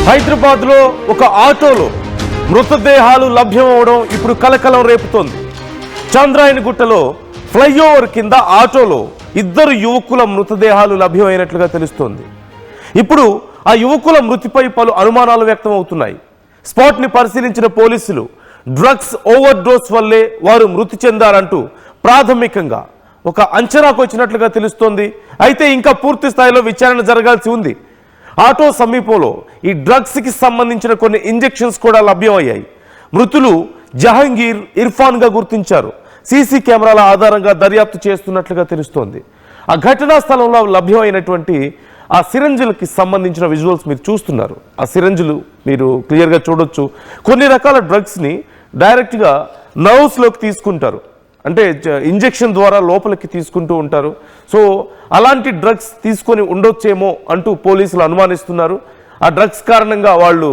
హైదరాబాద్లో ఒక ఆటోలో మృతదేహాలు లభ్యమవడం ఇప్పుడు కలకలం రేపుతోంది. చంద్రాయనగుట్టలో ఫ్లైఓవర్ కింద ఆటోలో 2 యువకుల మృతదేహాలు లభ్యమైనట్లుగా తెలుస్తోంది. ఇప్పుడు ఆ యువకుల మృతిపై పలు అనుమానాలు వ్యక్తం అవుతున్నాయి. స్పాట్ని పరిశీలించిన పోలీసులు డ్రగ్స్ ఓవర్ డోస్ వల్లే వారు మృతి చెందారంటూ ప్రాథమికంగా ఒక అంచనాకు వచ్చినట్లుగా తెలుస్తోంది. అయితే ఇంకా పూర్తి స్థాయిలో విచారణ జరగాల్సి ఉంది. ఆటో సమీపంలో ఈ డ్రగ్స్కి సంబంధించిన కొన్ని ఇంజెక్షన్స్ కూడా లభ్యమయ్యాయి. మృతులు జహంగీర్, ఇర్ఫాన్గా గుర్తించారు. సీసీ కెమెరాల ఆధారంగా దర్యాప్తు చేస్తున్నట్లుగా తెలుస్తోంది. ఆ ఘటనా స్థలంలో లభ్యమైనటువంటి ఆ సిరంజులకి సంబంధించిన విజువల్స్ మీరు చూస్తున్నారు. ఆ సిరంజులు మీరు క్లియర్గా చూడొచ్చు. కొన్ని రకాల డ్రగ్స్ని డైరెక్ట్గా నర్వ్స్లోకి తీసుకుంటారు, అంటే ఇంజెక్షన్ ద్వారా లోపలికి తీసుకుంటూ ఉంటారు. సో అలాంటి డ్రగ్స్ తీసుకొని ఉండొచ్చేమో అంటూ పోలీసులు అనుమానిస్తున్నారు. ఆ డ్రగ్స్ కారణంగా వాళ్ళు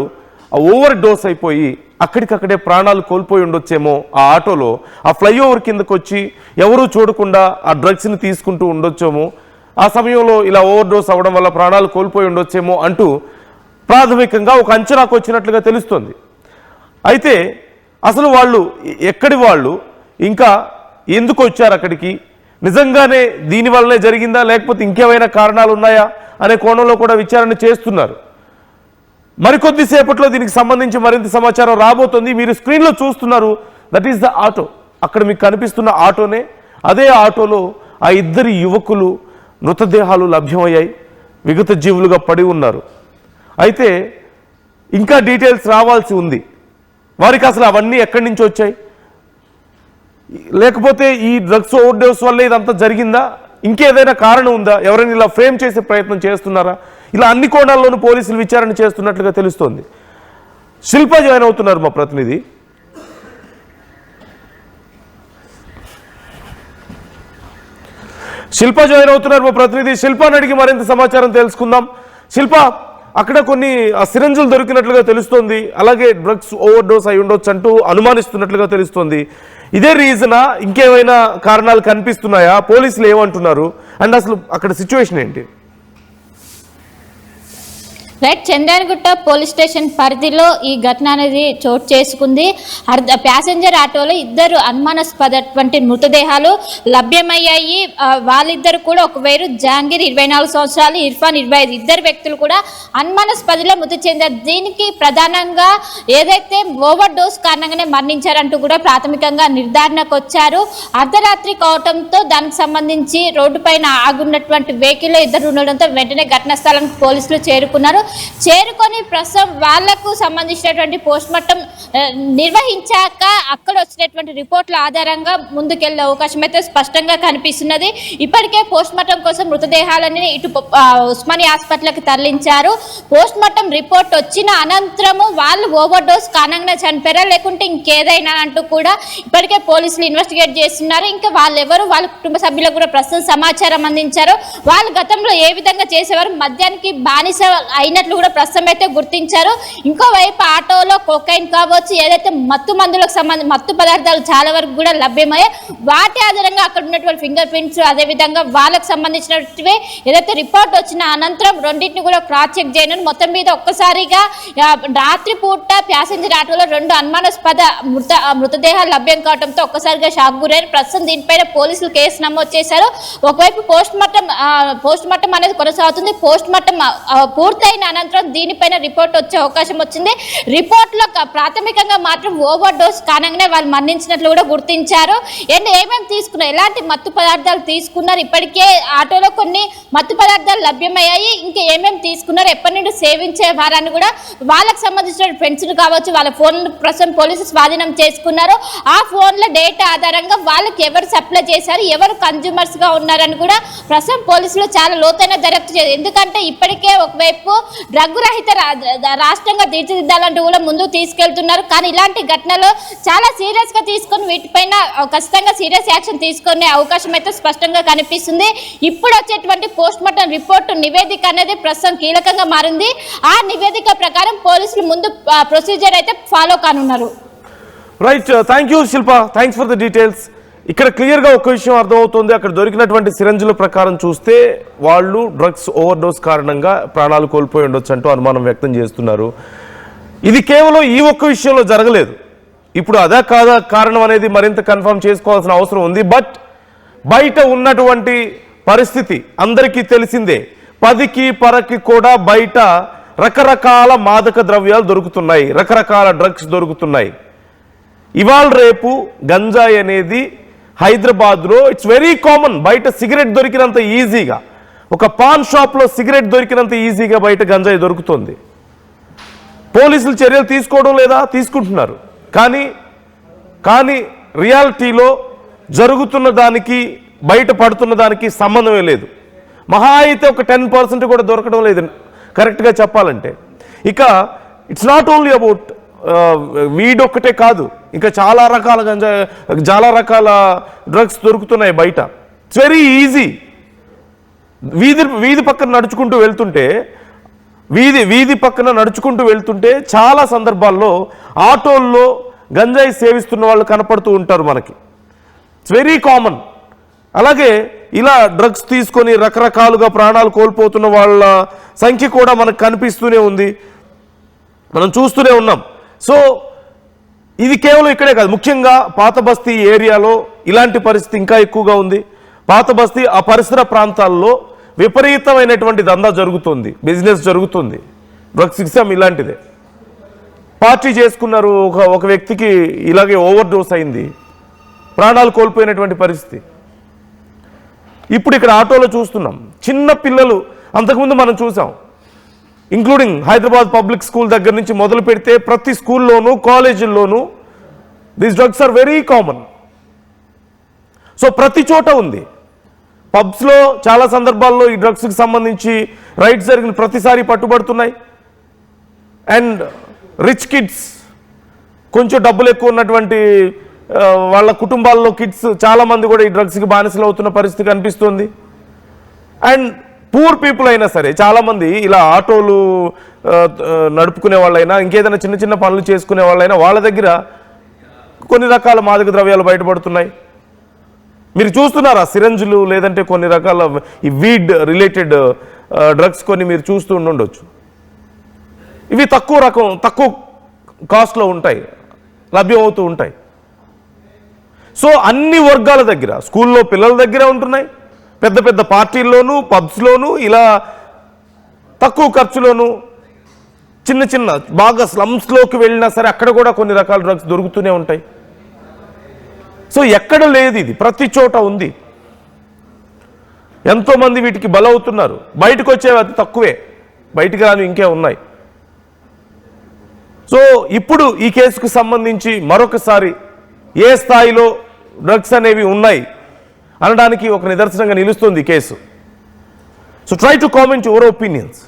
ఓవర్ డోస్ అయిపోయి అక్కడికక్కడే ప్రాణాలు కోల్పోయి ఉండొచ్చేమో. ఆ ఆటోలో ఆ ఫ్లైఓవర్ కిందకు వచ్చి ఎవరూ చూడకుండా ఆ డ్రగ్స్ని తీసుకుంటూ ఉండొచ్చేమో. ఆ సమయంలో ఇలా ఓవర్ డోస్ అవ్వడం వల్ల ప్రాణాలు కోల్పోయి ఉండొచ్చేమో అంటూ ప్రాథమికంగా ఒక అంచనాకు వచ్చినట్లుగా తెలుస్తుంది. అయితే అసలు వాళ్ళు ఎక్కడి వాళ్ళు, ఇంకా ఎందుకు వచ్చారు అక్కడికి, నిజంగానే దీనివల్లనే జరిగిందా లేకపోతే ఇంకేమైనా కారణాలు ఉన్నాయా అనే కోణంలో కూడా విచారణ చేస్తున్నారు. మరికొద్దిసేపట్లో దీనికి సంబంధించి మరింత సమాచారం రాబోతుంది. మీరు స్క్రీన్లో చూస్తున్నారు, దట్ ఈస్ ద ఆటో. అక్కడ మీకు కనిపిస్తున్న ఆటోనే. అదే ఆటోలో ఆ 2 యువకులు మృతదేహాలు లభ్యమయ్యాయి, విగత జీవులుగా పడి ఉన్నారు. అయితే ఇంకా డీటెయిల్స్ రావాల్సి ఉంది. వారికి అసలు అవన్నీ ఎక్కడి నుంచి వచ్చాయి, లేకపోతే ఈ డ్రగ్స్ ఓవర్ డోస్ వల్ల ఇదంతా జరిగిందా, ఇంకేదైనా కారణం ఉందా, ఎవరైనా ఇలా ఫ్రేమ్ చేసే ప్రయత్నం చేస్తున్నారా, ఇలా అన్ని కోణాల్లోనూ పోలీసులు విచారణ చేస్తున్నట్లుగా తెలుస్తోంది. శిల్ప జాయిన్ అవుతున్నారు మా ప్రతినిధి. శిల్పాని అడిగి మరింత సమాచారం తెలుసుకుందాం. శిల్ప, అక్కడ కొన్ని సిరంజులు దొరికినట్లుగా తెలుస్తోంది, అలాగే డ్రగ్స్ ఓవర్ డోస్ అయి ఉండొచ్చు అంటూ అనుమానిస్తున్నట్లుగా తెలుస్తోంది. ఇదే రీజనా, ఇంకేమైనా కారణాలు కనిపిస్తున్నాయా, పోలీసులు ఏమంటున్నారు, అండ్ అసలు అక్కడ సిచ్యువేషన్ ఏంటి? రైట్, చంద్రాయనగుట్ట పోలీస్ స్టేషన్ పరిధిలో ఈ ఘటన అనేది చోటు చేసుకుంది. ప్యాసింజర్ ఆటోలో 2 అనుమానాస్పదటువంటి మృతదేహాలు లభ్యమయ్యాయి. వాళ్ళిద్దరు కూడా ఒకవేరు జహాంగీర్ 24 సంవత్సరాలు, ఇర్ఫాన్ 25, 2 వ్యక్తులు కూడా అనుమానాస్పదలో మృతి చెందారు. దీనికి ప్రధానంగా ఏదైతే ఓవర్ డోస్ కారణంగానే మరణించారంటూ కూడా ప్రాథమికంగా నిర్ధారణకు వచ్చారు. అర్ధరాత్రి కావడంతో దానికి సంబంధించి రోడ్డు పైన ఆగున్నటువంటి వెహికల్లో 2 ఉండడంతో వెంటనే ఘటనా స్థలానికి పోలీసులు చేరుకొని ప్రస్తుతం వాళ్లకు సంబంధించినటువంటి పోస్ట్ మార్టం నిర్వహించాక అక్కడ వచ్చినటువంటి రిపోర్ట్ల ఆధారంగా ముందుకెళ్లే అవకాశం అయితే స్పష్టంగా కనిపిస్తున్నది. ఇప్పటికే పోస్ట్ మార్టం కోసం మృతదేహాలని ఇటు ఉస్మానియా హాస్పిటల్కి తరలించారు. పోస్ట్ మార్టం రిపోర్ట్ వచ్చిన అనంతరము వాళ్ళు ఓవర్ డోస్ కారణంగా చనిపోయారా లేకుంటే ఇంకేదైనా అంటూ కూడా ఇప్పటికే పోలీసులు ఇన్వెస్టిగేట్ చేస్తున్నారు. ఇంకా వాళ్ళెవరు, వాళ్ళ కుటుంబ సభ్యులకు కూడా ప్రస్తుతం సమాచారం అందించారు. వాళ్ళు గతంలో ఏ విధంగా చేసేవారు, మద్యానికి బానిస అయినట్లు కూడా ప్రస్తుతం అయితే గుర్తించారు. ఇంకోవైపు ఆటోలో కొకైన్ కావచ్చు, ఏదైతే మత్తు పదార్థాలు చాలా వరకు కూడా లభ్యమయ్యాయి. వాటి ఆధారంగా అక్కడ ఉన్నటువంటి ఫింగర్ ప్రింట్స్, అదేవిధంగా వాళ్ళకు సంబంధించినవి ఏదైతే రిపోర్ట్ వచ్చిన అనంతరం రెండింటిని కూడా క్రాస్ చెక్ చేయను. మొత్తం మీద ఒక్కసారిగా రాత్రి పూట ప్యాసింజర్ ఆటోలో 2 అనుమానాస్పద మృతదేహాలు లభ్యం కావడంతో ఒక్కసారిగా షాక్ గురైన ప్రస్తుతం దీనిపైన పోలీసులు కేసు నమోదు చేశారు. ఒకవైపు పోస్ట్ మార్టం అనేది కొనసాగుతుంది. పోస్ట్ మార్టం పూర్తయిన అనంతరం దీనిపైన రిపోర్ట్ వచ్చే అవకాశం వచ్చింది. రిపోర్ట్లో ప్రాథమికంగా మాత్రం ఓవర్ డోస్ కారణంగానే వాళ్ళు మరణించినట్లు కూడా గుర్తించారు. ఏమేమి తీసుకున్నారు, ఎలాంటి మత్తు పదార్థాలు తీసుకున్నారు, ఇప్పటికే ఆటోలో కొన్ని మత్తు పదార్థాలు లభ్యమయ్యాయి, ఇంకా ఏమేమి తీసుకున్నారు, ఎప్పటి నుండి సేవించే వారాన్ని కూడా వాళ్ళకి సంబంధించిన ఫ్రెండ్స్ కావచ్చు వాళ్ళ ఫోన్ ప్రస్తుతం పోలీసులు స్వాధీనం చేసుకున్నారు. ఆ ఫోన్ల డేటా ఆధారంగా వాళ్ళకి ఎవరు సప్లై చేశారు, ఎవరు కన్జ్యూమర్స్ గా ఉన్నారని కూడా ప్రస్తుతం పోలీసులు చాలా లోతైన దర్యాప్తు చేశారు. ఎందుకంటే ఇప్పటికే ఒకవైపు డ్రగ్ రహిత రాష్ట్రంగా తీర్చిదిద్దాలంటూ కూడా ముందుకు తీసుకెళ్తున్నారు. కానీ ఇలాంటి ఘటనలు చాలా సీరియస్ గా తీసుకొని వీటిపైన ఖచ్చితంగా సీరియస్ యాక్షన్ తీసుకునే అవకాశం అయితే స్పష్టంగా కనిపిస్తుంది. ఇప్పుడు వచ్చేటువంటి పోస్ట్ మార్టం రిపోర్ట్ నివేదిక అనేది ప్రస్తుతం కీలకంగా మారింది. ఆ నివేదిక ప్రకారం పోలీసులు ముందు ప్రొసీజర్ అయితే ఫాలో కానున్నారు. Right, thank you Shilpa, thanks for the details. ఇక్కడ క్లియర్గా ఒక విషయం అర్థమవుతుంది. అక్కడ దొరికినటువంటి సిరంజుల ప్రకారం చూస్తే వాళ్ళు డ్రగ్స్ ఓవర్డోస్ కారణంగా ప్రాణాలు కోల్పోయి ఉండొచ్చు అంటూ అనుమానం వ్యక్తం చేస్తున్నారు. ఇది కేవలం ఈ ఒక్క విషయంలో జరగలేదు. ఇప్పుడు అదా కాదా కారణం అనేది మరింత కన్ఫర్మ్ చేసుకోవాల్సిన అవసరం ఉంది. బట్ బయట ఉన్నటువంటి పరిస్థితి అందరికీ తెలిసిందే. 10కి 12కి కూడా బయట రకరకాల మాదక ద్రవ్యాలు దొరుకుతున్నాయి, రకరకాల డ్రగ్స్ దొరుకుతున్నాయి. ఇవాళ రేపు గంజాయి అనేది హైదరాబాద్లో ఇట్స్ వెరీ కామన్. బయట సిగరెట్ దొరికినంత ఈజీగా, ఒక పాన్ షాప్లో సిగరెట్ దొరికినంత ఈజీగా బయట గంజాయి దొరుకుతుంది. పోలీసులు చర్యలు తీసుకోవడం లేదా? తీసుకుంటున్నారు. కానీ రియాలిటీలో జరుగుతున్న దానికి బయట పడుతున్న దానికి సంబంధమే లేదు. మహా అయితే ఒక 10% కూడా దొరకడం లేదు కరెక్ట్గా చెప్పాలంటే. ఇక it's not only about weed ఒక్కటే కాదు, ఇంకా చాలా రకాల డ్రగ్స్ దొరుకుతున్నాయి బయట. It's very easy. వీధి పక్కన నడుచుకుంటూ వెళ్తుంటే వీధి పక్కన నడుచుకుంటూ వెళ్తుంటే చాలా సందర్భాల్లో ఆటోల్లో గంజాయి సేవిస్తున్న వాళ్ళు కనపడుతూ ఉంటారు మనకి. It's very common. అలాగే ఇలా డ్రగ్స్ తీసుకొని రకరకాలుగా ప్రాణాలు కోల్పోతున్న వాళ్ళ సంఖ్య కూడా మనకు కనిపిస్తూనే ఉంది, మనం చూస్తూనే ఉన్నాం. సో ఇది కేవలం ఇక్కడే కాదు, ముఖ్యంగా పాత బస్తీ ఏరియాలో ఇలాంటి పరిస్థితి ఇంకా ఎక్కువగా ఉంది. పాత బస్తీ ఆ పరిసర ప్రాంతాల్లో విపరీతమైనటువంటి దందా జరుగుతుంది, బిజినెస్ జరుగుతుంది. డ్రగ్స్ సిస్టమ్ ఇలాంటిదే. పార్టీ చేసుకున్నారు, ఒక వ్యక్తికి ఇలాగే ఓవర్ డోస్ అయింది, ప్రాణాలు కోల్పోయినటువంటి పరిస్థితి. ఇప్పుడు ఇక్కడ ఆటోలో చూస్తున్నాం చిన్న పిల్లలు. అంతకుముందు మనం చూసాం, ఇంక్లూడింగ్ హైదరాబాద్ పబ్లిక్ స్కూల్ దగ్గర నుంచి మొదలు పెడితే ప్రతి స్కూల్లోనూ కాలేజీల్లోనూ these drugs are very common. So ప్రతి చోట ఉంది. పబ్స్లో చాలా సందర్భాల్లో ఈ డ్రగ్స్కి సంబంధించి రైట్స్ జరిగిన ప్రతిసారి పట్టుబడుతున్నాయి. అండ్ రిచ్ కిడ్స్, కొంచెం డబ్బులు ఎక్కువ ఉన్నటువంటి వాళ్ళ కుటుంబాల్లో కిడ్స్ చాలామంది కూడా ఈ డ్రగ్స్కి బానిసలు అవుతున్న పరిస్థితి కనిపిస్తుంది. అండ్ పూర్ పీపుల్ అయినా సరే చాలామంది ఇలా ఆటోలు నడుపుకునే వాళ్ళైనా ఇంకేదైనా చిన్న చిన్న పనులు చేసుకునే వాళ్ళైనా వాళ్ళ దగ్గర కొన్ని రకాల మాదక ద్రవ్యాలు బయటపడుతున్నాయి. మీరు చూస్తున్నారా సిరంజులు, లేదంటే కొన్ని రకాల ఈ వీడ్ రిలేటెడ్ డ్రగ్స్ కొన్ని మీరు చూస్తూ ఉండొచ్చు. ఇవి తక్కువ కాస్ట్లో ఉంటాయి, లభ్యమవుతూ ఉంటాయి. సో అన్ని వర్గాల దగ్గర, స్కూల్లో పిల్లల దగ్గర ఉంటున్నాయి, పెద్ద పెద్ద పార్టీల్లోనూ పబ్స్లోనూ ఇలా తక్కువ ఖర్చులోనూ చిన్న బాగా స్లమ్స్లోకి వెళ్ళినా సరే అక్కడ కూడా కొన్ని రకాల డ్రగ్స్ దొరుకుతూనే ఉంటాయి. సో ఎక్కడ లేదు, ఇది ప్రతి చోట ఉంది. ఎంతోమంది వీటికి బలవుతున్నారు. బయటకు వచ్చేవి అతి తక్కువే, బయటికి రాని ఇంకే ఉన్నాయి. సో ఇప్పుడు ఈ కేసుకు సంబంధించి మరొకసారి ఏ స్థాయిలో డ్రగ్స్ అనేవి ఉన్నాయి అనడానికి ఒక నిదర్శనంగా నిలుస్తుంది ఈ case. So try to comment your opinions.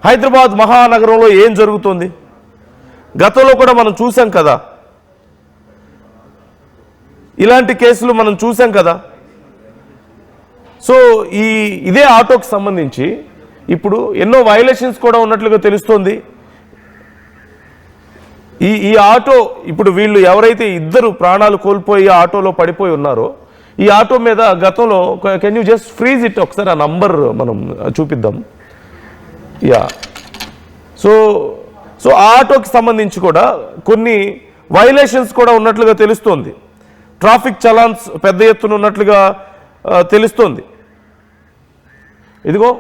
Hyderabad మహానగరంలో ఏం జరుగుతుంది? గతంలో కూడా మనం చూసాం కదా, ఇలాంటి కేసులు మనం చూసాం కదా. సో ఇదే ఆటోకి సంబంధించి ఇప్పుడు ఎన్నో వైలేషన్స్ కూడా ఉన్నట్లుగా తెలుస్తోంది. ఈ ఆటో ఇప్పుడు వీళ్ళు ఎవరైతే ఇద్దరు ప్రాణాలు కోల్పోయి ఆటోలో పడిపోయి ఉన్నారో ఈ ఆటో మీద గతంలో, can you just freeze it, ఒకసారి ఆ నంబర్ మనం చూపిద్దాం. యా, సో ఆ ఆటోకి సంబంధించి కూడా కొన్ని వైలేషన్స్ కూడా ఉన్నట్లుగా తెలుస్తోంది. ట్రాఫిక్ చలాన్స్ పెద్ద ఎత్తున ఉన్నట్లుగా తెలుస్తోంది. ఇదిగో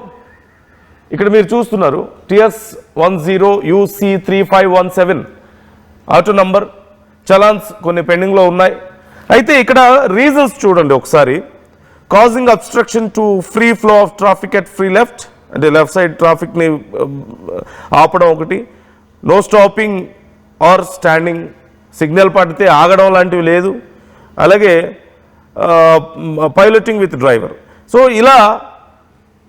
ఇక్కడ మీరు చూస్తున్నారు TS10UC3517 ఆటో నంబర్. చలాన్స్ కొన్ని పెండింగ్లో ఉన్నాయి. అయితే ఇక్కడ రీజన్స్ చూడండి ఒకసారి. Causing obstruction to free flow of traffic at free left, అంటే లెఫ్ట్ సైడ్ ట్రాఫిక్ని ఆపడం ఒకటి. No stopping or standing, signal పడితే ఆగడం లాంటివి లేదు. అలాగే పైలటింగ్ విత్ డ్రైవర్. సో ఇలా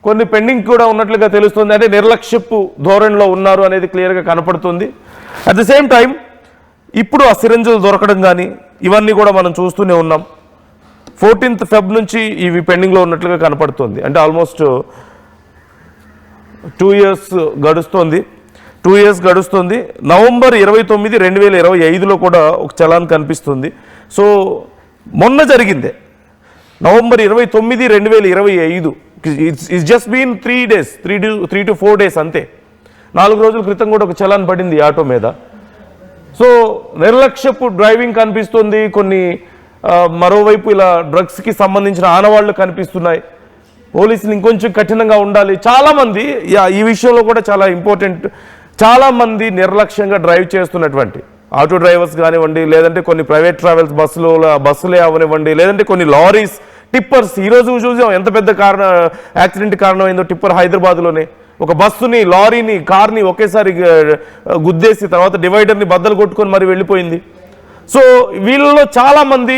కొన్ని పెండింగ్ కూడా ఉన్నట్లుగా తెలుస్తుంది. అంటే నిర్లక్ష్యపు ధోరణిలో ఉన్నారు అనేది క్లియర్గా కనపడుతుంది. అట్ ది సేమ్ టైం ఇప్పుడు ఆ సిరంజులు దొరకడం కానీ ఇవన్నీ కూడా మనం చూస్తూనే ఉన్నాం. 14th Feb నుంచి ఇవి పెండింగ్లో ఉన్నట్లుగా కనపడుతుంది. అంటే ఆల్మోస్ట్ 2 years గడుస్తుంది. నవంబర్ 29, 2025లో కూడా ఒక చలాన్ కనిపిస్తుంది. సో మొన్న జరిగిందే November 29, 2025. It's just been 3 days, 3 to 4 days అంతే. 4 రోజుల క్రితం కూడా ఒక చలాన్ పడింది ఆటో మీద. సో నిర్లక్ష్యపు డ్రైవింగ్ కనిపిస్తుంది. కొన్ని మరోవైపు ఇలా డ్రగ్స్కి సంబంధించిన ఆనవాళ్లు కనిపిస్తున్నాయి. పోలీసులు ఇంకొంచెం కఠినంగా ఉండాలి. చాలామంది ఈ విషయంలో కూడా చాలా ఇంపార్టెంట్. చాలామంది నిర్లక్ష్యంగా డ్రైవ్ చేస్తున్నటువంటి ఆటో డ్రైవర్స్ కానివ్వండి, లేదంటే కొన్ని ప్రైవేట్ ట్రావెల్స్ బస్సులే అవనివ్వండి, లేదంటే కొన్ని లారీస్, టిప్పర్స్. ఈరోజు చూసాం ఎంత పెద్ద యాక్సిడెంట్ కారణమైందో. టిప్పర్ హైదరాబాద్లోనే ఒక బస్సుని, లారీని, కార్ని ఒకేసారి గుద్దేసి తర్వాత డివైడర్ని బద్దలు కొట్టుకొని మరి వెళ్ళిపోయింది. సో వీళ్ళలో చాలామంది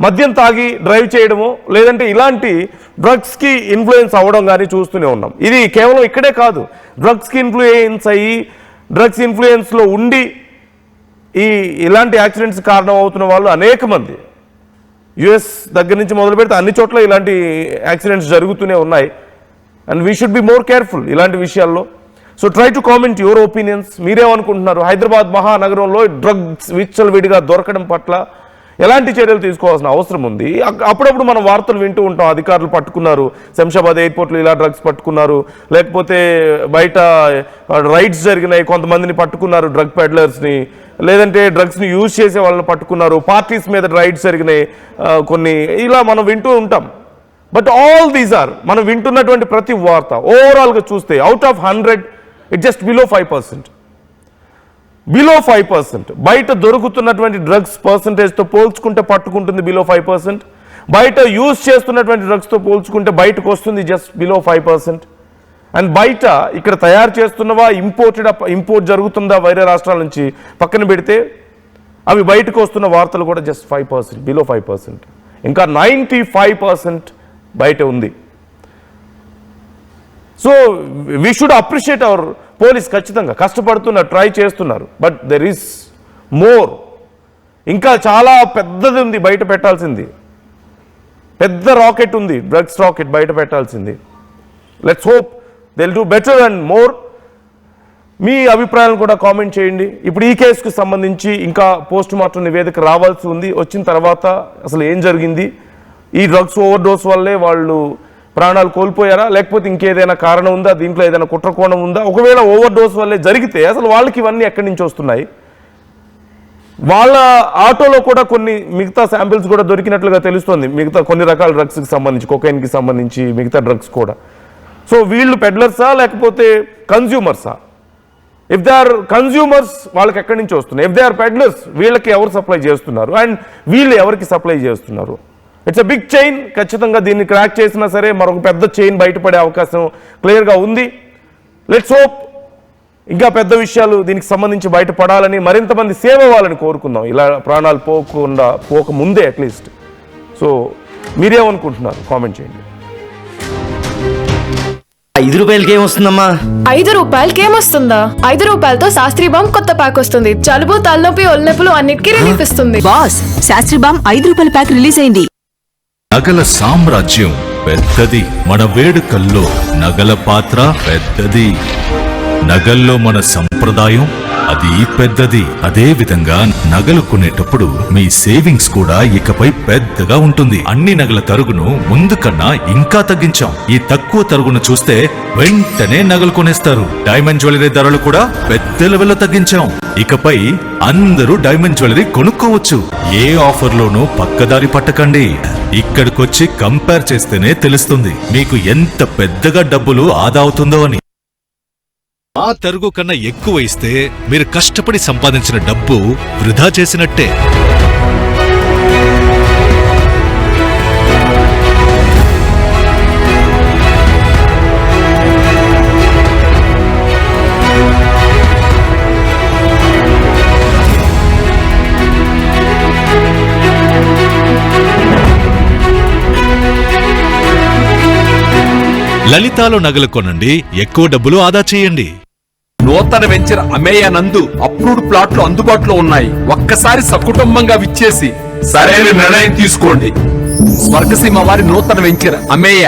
మద్యం తాగి డ్రైవ్ చేయడము, లేదంటే ఇలాంటి డ్రగ్స్కి ఇన్ఫ్లుయెన్స్ అవ్వడం కానీ చూస్తూనే ఉన్నాం. ఇది కేవలం ఇక్కడే కాదు, డ్రగ్స్కి ఇన్ఫ్లుయెన్స్ అయ్యి డ్రగ్స్ ఇన్ఫ్లుయెన్స్లో ఉండి ఇలాంటి యాక్సిడెంట్స్ కారణం అవుతున్న వాళ్ళు అనేక మంది. యుఎస్ దగ్గర నుంచి మొదలు పెడితే అన్ని చోట్ల ఇలాంటి యాక్సిడెంట్స్ జరుగుతూనే ఉన్నాయి. And we should be more careful ఇలాంటి విషయాల్లో. So try to comment your opinions. మీరేమనుకుంటున్నారు? హైదరాబాద్ మహానగరంలో డ్రగ్స్ విచ్చలవిడిగా దొరకడం పట్ల ఎలాంటి చర్యలు తీసుకోవాల్సిన అవసరం ఉంది? అప్పుడప్పుడు మనం వార్తలు వింటూ ఉంటాం, అధికారులు పట్టుకున్నారు, శంషాబాద్ ఎయిర్పోర్ట్లో ఇలా డ్రగ్స్ పట్టుకున్నారు, లేకపోతే బయట రైడ్స్ జరిగినాయి, కొంతమందిని పట్టుకున్నారు డ్రగ్ పెడ్లర్స్ని, లేదంటే డ్రగ్స్ని యూజ్ చేసే వాళ్ళని పట్టుకున్నారు, పార్టీస్ మీద రైడ్స్ జరిగినాయి కొన్ని, ఇలా మనం వింటూ ఉంటాం. బట్ ఆల్ దీస్ ఆర్ మనం వింటున్నటువంటి ప్రతి వార్త ఓవరాల్గా చూస్తే out of 100 it just below 5%. Below 5%. బయట దొరుకుతున్నటువంటి డ్రగ్స్ పర్సంటేజ్తో పోల్చుకుంటే పట్టుకుంటుంది బిలో 5%. బయట యూజ్ చేస్తున్నటువంటి డ్రగ్స్తో పోల్చుకుంటే బయటకు వస్తుంది జస్ట్ బిలో 5%. అండ్ బయట ఇక్కడ తయారు చేస్తున్నవా, ఇంపోర్ట్ జరుగుతుందా వేరే రాష్ట్రాల నుంచి పక్కన పెడితే అవి బయటకు వస్తున్న వార్తలు కూడా జస్ట్ 5%, బిలో 5%. ఇంకా 95% బయట ఉంది. So we should appreciate our police. ఖచ్చితంగా కష్టపడుతున్నారు, ట్రై చేస్తున్నారు. But there is more. ఇంకా చాలా పెద్దది ఉంది బయట పెట్టాల్సింది. పెద్ద రాకెట్ ఉంది, డ్రగ్స్ రాకెట్ బయట పెట్టాల్సింది. Let's hope they will do better and more. మీ అభిప్రాయాలను కూడా కామెంట్ చేయండి. ఇప్పుడు ఈ కేసుకు సంబంధించి ఇంకా పోస్ట్ మార్టం నివేదిక రావాల్సి ఉంది. వచ్చిన తర్వాత అసలు ఏం జరిగింది, ఈ డ్రగ్స్ ఓవర్ డోస్ వల్లే వాళ్ళు ప్రాణాలు కోల్పోయారా, లేకపోతే ఇంకేదైనా కారణం ఉందా, దీంట్లో ఏదైనా కుట్రకోణం ఉందా? ఒకవేళ ఓవర్ డోస్ వల్లే జరిగితే అసలు వాళ్ళకి ఇవన్నీ ఎక్కడి నుంచి వస్తున్నాయి? వాళ్ళ ఆటోలో కూడా కొన్ని మిగతా శాంపిల్స్ కూడా దొరికినట్లుగా తెలుస్తుంది, మిగతా కొన్ని రకాల డ్రగ్స్కి సంబంధించి, కొకైన్కి సంబంధించి మిగతా డ్రగ్స్ కూడా. సో వీళ్ళు పెడ్లర్సా లేకపోతే కన్జ్యూమర్సా? ఇఫ్ దే ఆర్ కన్జ్యూమర్స్ వాళ్ళకి ఎక్కడి నుంచి వస్తున్నాయి? ఇఫ్ దే ఆర్ పెడ్లర్స్ వీళ్ళకి ఎవరు సప్లై చేస్తున్నారు అండ్ వీళ్ళు ఎవరికి సప్లై చేస్తున్నారు? It's a big chain. ఖచ్చితంగా దీన్ని క్రాక్ చేసినా సరే మరొక పెద్ద చైన్ బయటపడే అవకాశం క్లియర్గా ఉంది. లెట్స్ హోప్ ఇంకా పెద్ద విషయాలు దీనికి సంబంధించి బయటపడాలని, మరింత మంది సేవ్ అవ్వాలని కోరుకుందాం, ఇలా ప్రాణాలు పోకముందే అట్లీస్ట్. సో మీరేమనుకుంటున్నారు? కామెంట్ చేయండి. 5 రూపాయలకి ఏమొస్తుందమ్మా? 5 రూపాయలకి ఏమొస్తుందా? 5 రూపాయలతో శాస్త్రీ బామ్ కొత్త ప్యాక్ వస్తుంది. జలుబు, తలనొప్పి, ఒళ్ళనొప్పులు అన్నిటికీ రిలీఫ్ ఇస్తుంది. బాస్, శాస్త్రీ బామ్ 5 రూపాయల ప్యాక్ రిలీజ్ అయింది. నగల సామ్రాజ్యం పెద్దది, మన వేడుకల్లో నగల పాత్ర పెద్దది. నగల్లో మన సంప్రదాయం అది పెద్దది. అదే విధంగా నగలు కొనేటప్పుడు మీ సేవింగ్స్ కూడా ఇకపై పెద్దగా ఉంటుంది. అన్ని నగల తరుగును ముందు కన్నా ఇంకా తగ్గించాం. ఈ తక్కువ తరుగును చూస్తే వెంటనే నగలు కొనేస్తారు. డైమండ్ జ్యువెలరీ ధరలు కూడా పెద్ద లెవెల్లో తగ్గించాం. ఇకపై అందరూ డైమండ్ జ్యువెలరీ కొనుక్కోవచ్చు. ఏ ఆఫర్లోనూ పక్కదారి పట్టకండి. ఇక్కడికొచ్చి కంపేర్ చేస్తేనే తెలుస్తుంది మీకు ఎంత పెద్దగా డబ్బులు ఆదా అవుతుందో అని. ఆ తరుగు కన్నా ఎక్కువ ఇస్తే మీరు కష్టపడి సంపాదించిన డబ్బు వృధా చేసినట్టే. లలితాలో నగలు కొనండి, ఎక్కువ డబ్బులు ఆదా చేయండి. నూతన వెంచర్ అమేయ నందు అప్రూవ్డ్ ప్లాట్లు అందుబాటులో ఉన్నాయి. ఒక్కసారి సకుటుంబంగా విచ్చేసి సరైన నిర్ణయం తీసుకోండి. స్వర్గసీమ వారి నూతన వెంచర్ అమేయ